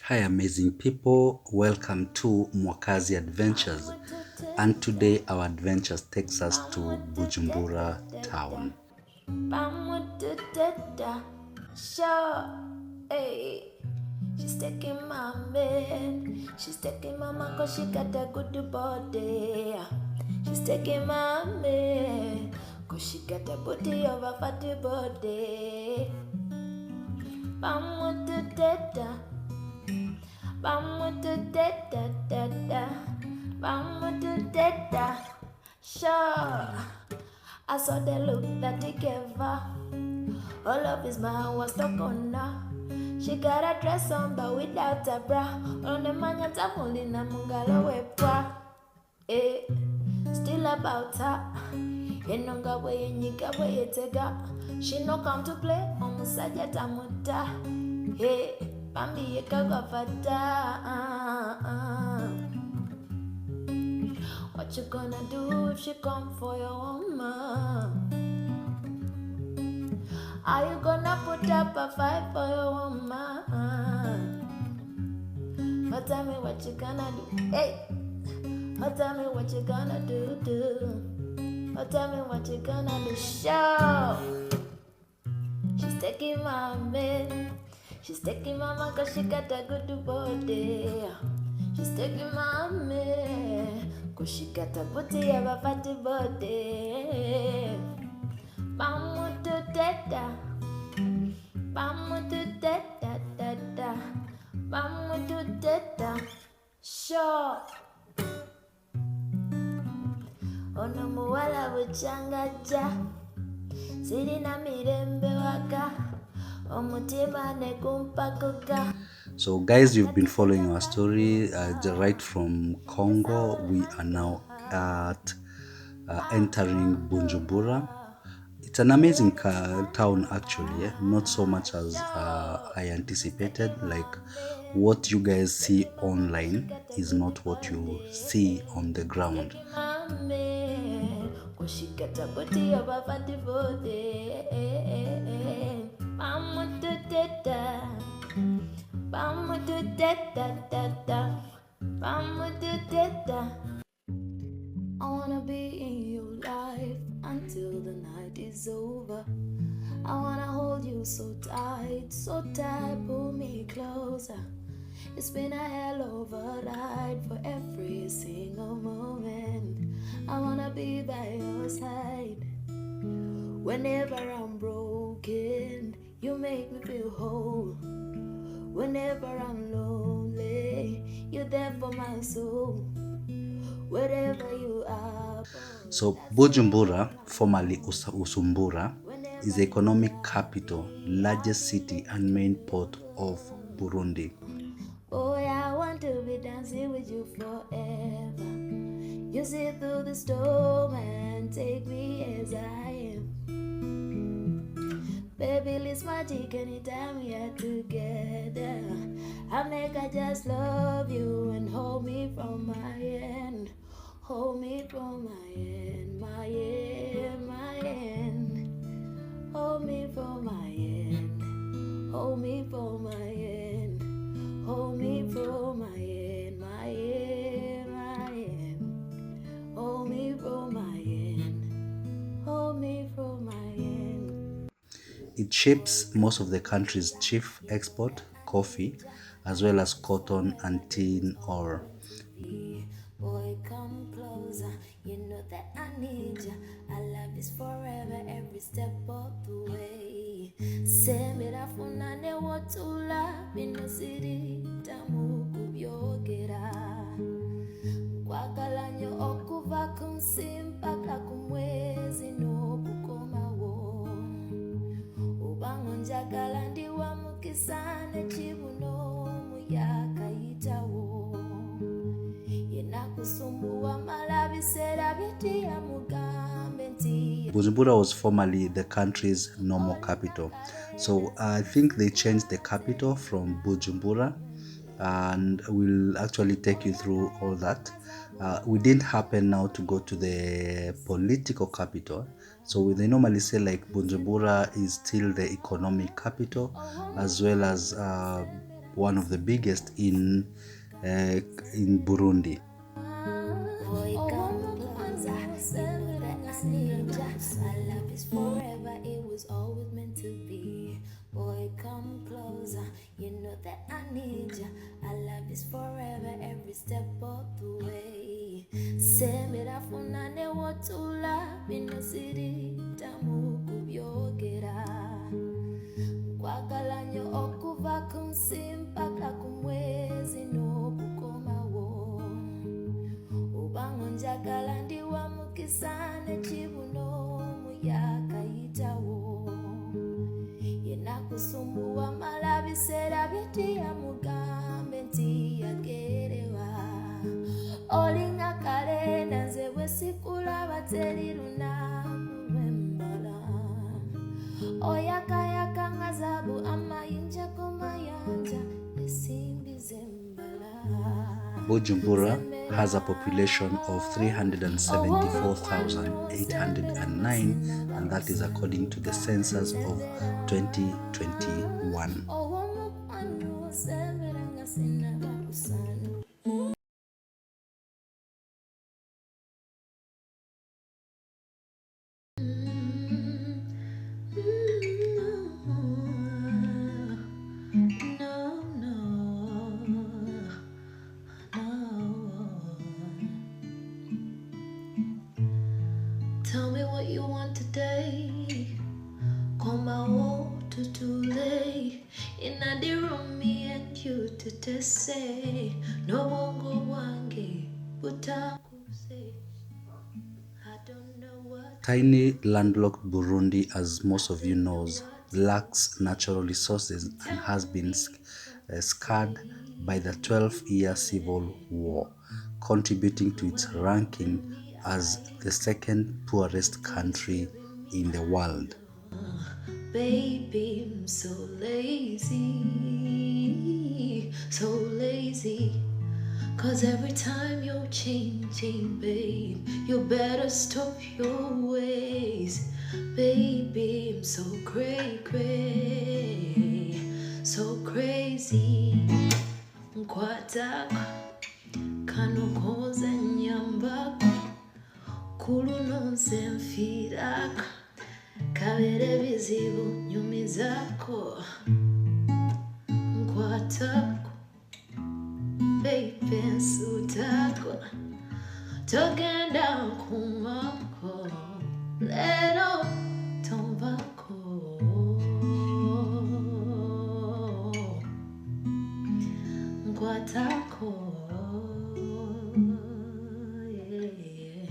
Hi amazing people, welcome to Mwakazi Adventures, and today our adventures takes us to Bujumbura town. Sure, hey. She's taking my man. She's taking mama cause she got a good body. She's taking my man cause she got a body of a fatty body. Bam with the da. Bam with the da. Bam with the da. Sure. I saw the look that they gave her. All of his man was stuck on her. She got a dress on but without a bra. On the man at a hole in a mungalo wepwa. Eh, still about her. Enonga way nyiga way tega. She no come to play on Musaja Tamuta. Hey, Bambi Kagavata. What you gonna do if she come for your woman? Are you gonna put up a fight for your woman? Oh, tell me what you gonna do. Hey, oh, tell me what you gonna do. Oh, tell me what you gonna do. Show. She's taking my man. She's taking mama cause she got a good body. She's taking my man cause she got a booty of a fatty body. Bam to da. Bam to da. Bam to da. Sure. Ono muwala buchangaja. Sirina mirembe waka. Omutima nekumpakuka. So guys, you've been following our story right from Congo. We are now at entering Bujumbura. It's an amazing town actually, not so much as I anticipated. Like what you guys see online is not what you see on the ground. She got a booty of a fatty body. Bam to da. Bam to da. Bam to da. I wanna be in your life until the night is over. I wanna hold you so tight, pull me closer. It's been a hell of a ride for every single moment. I wanna be by your side. Whenever I'm broken, you make me feel whole. Whenever I'm lonely, you're there for my soul. Wherever you are. So Bujumbura, formerly Usumbura, is the economic capital, largest city and main port of Burundi. Boy, I want to be dancing with you forever. You see through the storm and take me as I am. Baby, it's magic anytime we are together. I make I just love you and hold me from my end. Hold me from my end, my end, my end. Hold me from my end. Hold me from my end. Hold me from my end, my end, my end. Hold me from my end. Hold me from my end. It ships most of the country's chief export, coffee, as well as cotton and tin ore. Boy, come closer. You know that I need you. Our love is forever, every step of the way. Semira funane wotula bino siri tamu kubyogera. Kwagalanyo okuva kunsimpaka kumwezi n'okukomawo. Ubango njagala ndi wa mukisane chibuno muyaka yitawo. Bujumbura was formerly the country's normal capital. So I think they changed the capital from Bujumbura, and we'll actually take you through all that. We didn't happen now to go to the political capital. So they normally say like Bujumbura is still the economic capital, as well as one of the biggest in Burundi. Boy, come closer. You know that I need ya. Our love is forever. It was always meant to be. Boy, come closer. You know that I need ya. Our love is forever. Every step of the way. Semera funane wotula. Bino siri tamu kubyogera. Kwagala nnyo okuva ku nsi mpaka ku mwezi n'okukomawo. Ubango njagala ndi wa mukisa n'ekibuno omuyaga yitawo. Yena kusumbuwa mala biseera byetiya mugambe nti yagerewa. Olinga kalenda nze bwe sikulaba teri lunaku lw'emmala. Oyakayaka nga zaabu amayinja gomayanja esimbi z'embala. Bujumbura has a population of 374,809, and that is according to the census of 2021. Tell me what you want today. Koma wote tule inadiro me and you to say no wongo wange butakuse. I don't know what. Tiny landlocked Burundi, as most of you knows, lacks natural resources and has been scarred by the 12-year civil war, contributing to its ranking as the second poorest country in the world. Baby, I'm so lazy, so lazy. Cause every time you're changing, babe, you better stop your ways. Baby, I'm so cray, so crazy. Nkwataka, kano koze nyambako, kulu nonse mfiraka, kabere bizibu nyumizako. Nkwatako, baby, nsutako, togenda kumako, lero tombako. Nkwatako, yeah.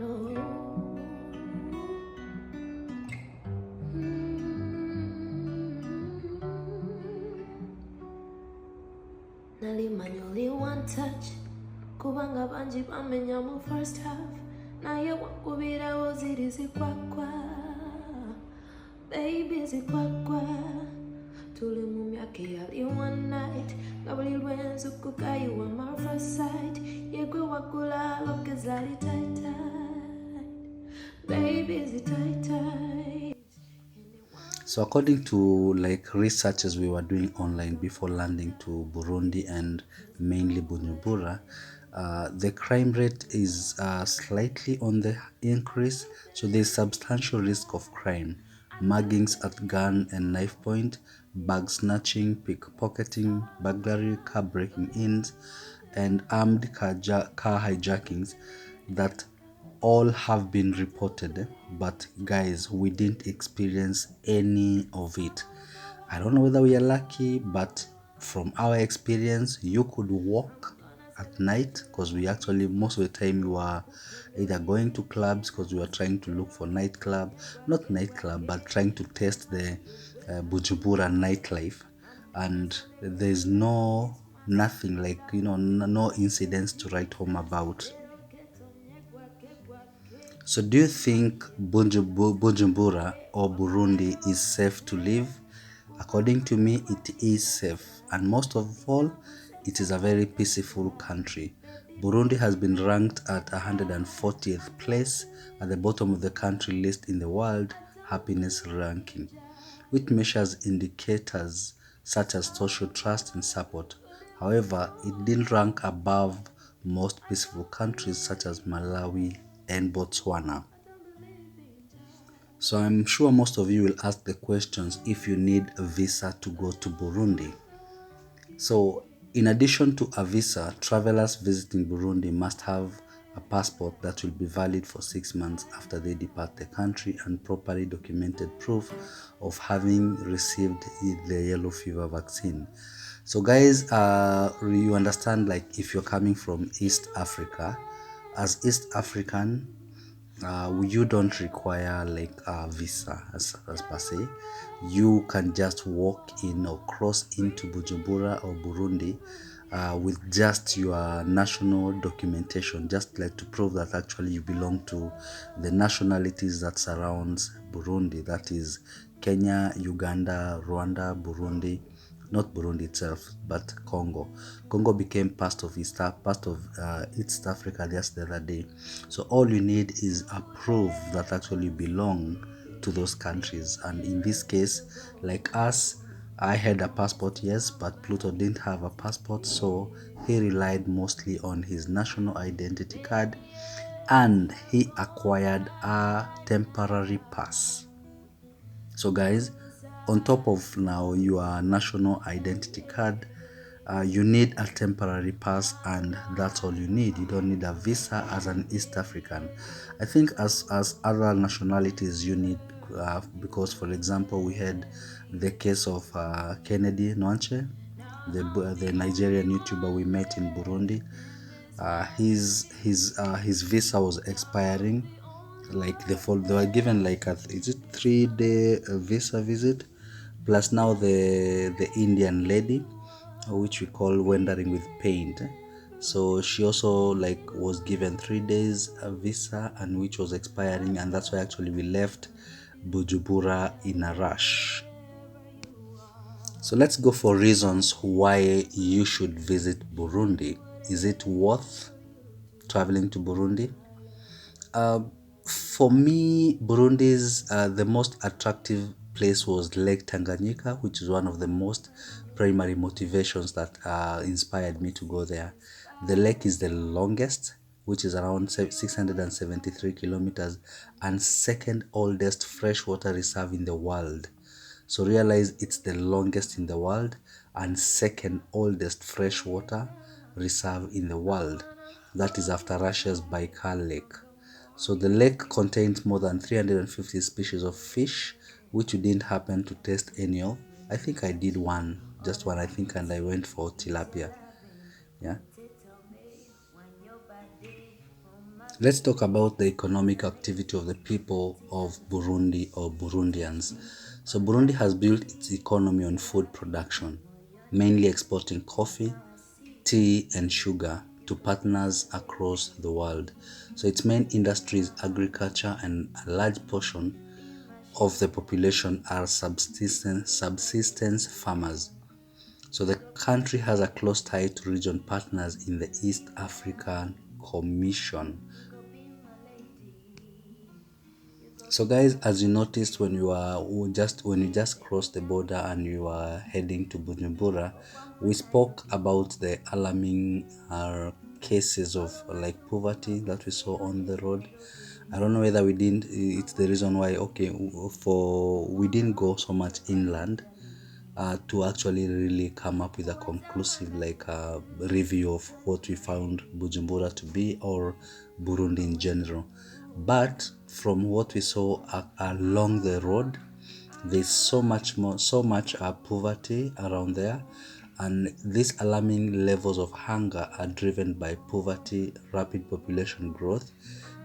No. Nalimanya only one touch kubanga banji bamenya mu first half naye wakubirawo ziri zikwakwa baby zikwakwa tuli mu myaka eyali one night nga buli lwenzukuka you were my first sight yegwe wakula loke zali tight baby zi tight. So according to like researches we were doing online before landing to Burundi and mainly Bujumbura, the crime rate is slightly on the increase. So there's substantial risk of crime, muggings at gun and knife point, bag snatching, pickpocketing, burglary, car breaking-ins, and armed car hijackings that all have been reported, but guys, we didn't experience any of it. I don't know whether we are lucky, but from our experience, you could walk at night because we actually most of the time we were either going to clubs because we were trying to look for not nightclub, but trying to test the Bujumbura nightlife, and there's nothing like no incidents to write home about. So do you think Bujumbura or Burundi is safe to live? According to me, it is safe. And most of all, it is a very peaceful country. Burundi has been ranked at 140th place at the bottom of the country list in the World Happiness Ranking, which measures indicators such as social trust and support. However, it didn't rank above most peaceful countries such as Malawi and Botswana. So I'm sure most of you will ask the questions if you need a visa to go to Burundi. So, in addition to a visa, travelers visiting Burundi must have a passport that will be valid for 6 months after they depart the country and properly documented proof of having received the yellow fever vaccine. So, guys, you understand, like, if you're coming from East Africa, as East African, you don't require like a visa as per se. You can just walk in or cross into Bujumbura or Burundi with just your national documentation, just like to prove that actually you belong to the nationalities that surrounds Burundi, that is Kenya, Uganda, Rwanda, Burundi, not Burundi itself, but Congo. Congo became part of East Africa just the other day. So all you need is a proof that actually belong to those countries. And in this case, like us, I had a passport, yes, but Pluto didn't have a passport, so he relied mostly on his national identity card and he acquired a temporary pass. So, guys, on top of now your national identity card, you need a temporary pass, and that's all you need. You don't need a visa as an East African. I think as other nationalities you need, because for example we had the case of Kennedy Nwanche, the Nigerian YouTuber we met in Burundi. His visa was expiring, like they were given like a is it 3 day visa visit, plus now the Indian lady, which we call wandering with paint. So she also like was given 3 days visa, and which was expiring, and that's why actually we left Bujumbura in a rush. So let's go for reasons why you should visit Burundi. Is it worth traveling to Burundi? Uh, for me, Burundi's the most attractive place was Lake Tanganyika, which is one of the most primary motivations that inspired me to go there. The lake is the longest, which is around 673 kilometers, and second oldest freshwater reserve in the world. So realize it's the longest in the world and second oldest freshwater reserve in the world. That is after Russia's Baikal Lake. So the lake contains more than 350 species of fish, which you didn't happen to taste any of. I think I did one, just one, I think, and I went for tilapia. Yeah. Let's talk about the economic activity of the people of Burundi or Burundians. So Burundi has built its economy on food production, mainly exporting coffee, tea, and sugar to partners across the world. So its main industry is agriculture, and a large portion of the population are subsistence farmers. So the country has a close tie to region partners in the East African Commission. So guys, as you noticed when you just crossed the border and you are heading to Bujumbura, we spoke about the alarming cases of like poverty that we saw on the road. I don't know whether we didn't. It's the reason why. Okay, for we didn't go so much inland to actually really come up with a conclusive like review of what we found Bujumbura to be, or Burundi in general. But from what we saw along the road, there's so much poverty around there, and these alarming levels of hunger are driven by poverty, rapid population growth,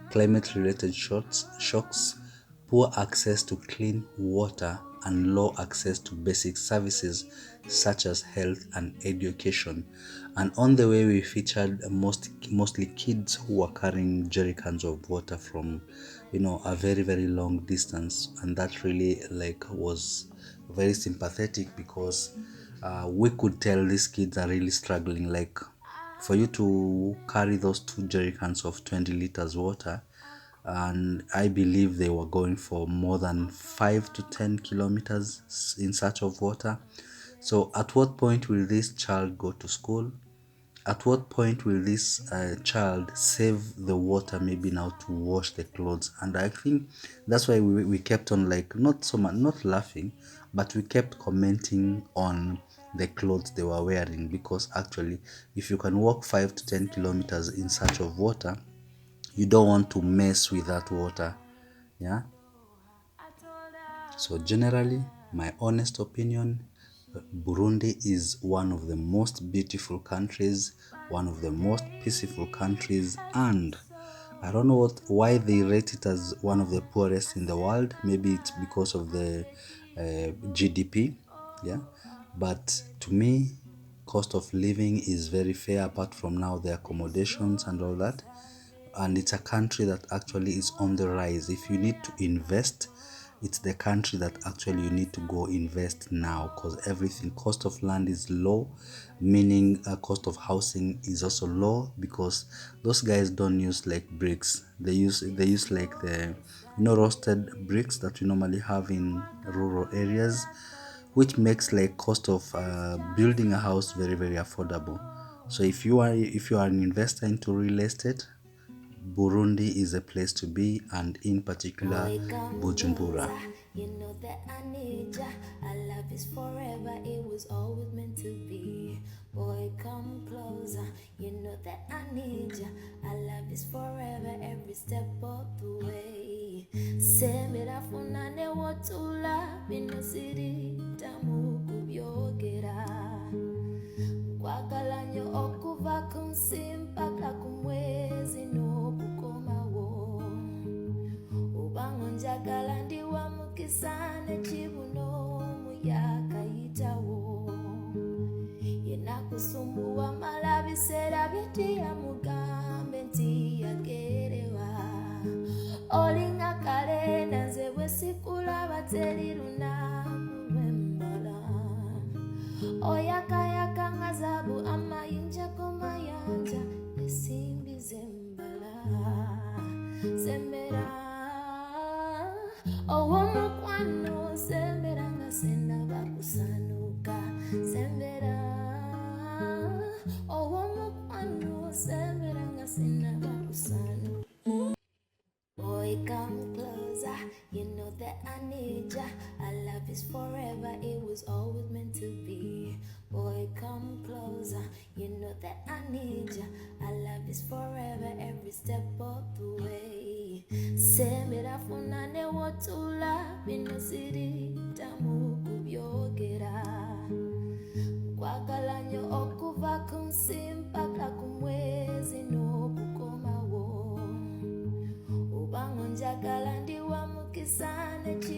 climate-related shocks, poor access to clean water, and low access to basic services such as health and education. And on the way, we featured mostly kids who were carrying jerry cans of water from, a very very long distance, and that really like was very sympathetic because we could tell these kids are really struggling. Like For you to carry those 2 jerrycans of 20 liters water, and I believe they were going for more than 5 to 10 kilometers in search of water. So at what point will this child go to school? At what point will this child save the water maybe now to wash the clothes? And I think that's why we kept on, like, not so much, not laughing, but we kept commenting on the clothes they were wearing, because actually if you can walk 5 to 10 kilometers in search of water, you don't want to mess with that water. Yeah. So generally, my honest opinion, Burundi is one of the most beautiful countries, one of the most peaceful countries, and I don't know why they rate it as one of the poorest in the world. Maybe it's because of the GDP, yeah. But to me, cost of living is very fair, apart from now the accommodations and all that. And it's a country that actually is on the rise. If you need to invest, it's the country that actually you need to go invest now, because everything, cost of land is low, meaning cost of housing is also low, because those guys don't use like bricks. They use like the roasted bricks that we normally have in rural areas, which makes like cost of building a house very, very affordable. So if you are an investor into real estate, Burundi is a place to be, and in particular Bujumbura. You know that I need ya. Our love is forever, it was always meant to be. Boy, come closer. You know that I need ya. Our love is forever, every step of the way. Semera funane wotula, bino siri tamu kubyogera. Kwagala nnyo okuva ku nsi mpaka ku mwezi n'okukomawo. Obanga onjagala ndi wa mukisa n'ekibuno omuyaga yitawo. Yenna kusumbuwa mala biseera byetiya mugambe nti yagerewa. Olinga kalenda nze bwe sikulaba teri lunaku lw'embala. Oyakayaka nga zaabu amayinja gomayanja esimbi zembala. Sembera ow'omukwano, sembera nga sennaba kusanuka. Sembera ow'omukwano, sembera nga sennaba kusanuka. Boy, come closer, you know that I need ya. Our love is forever, it was always meant to be. Boy, come closer, you know that I need ya. Our love is forever, every step of the way. Semera funane wotula, bino siri tamu kubyogera. Kwagala nnyo okuva ku nsi mpaka ku mwezi n'okukomawo. Obanga onjagala ndi wa mukisa n'ekibuno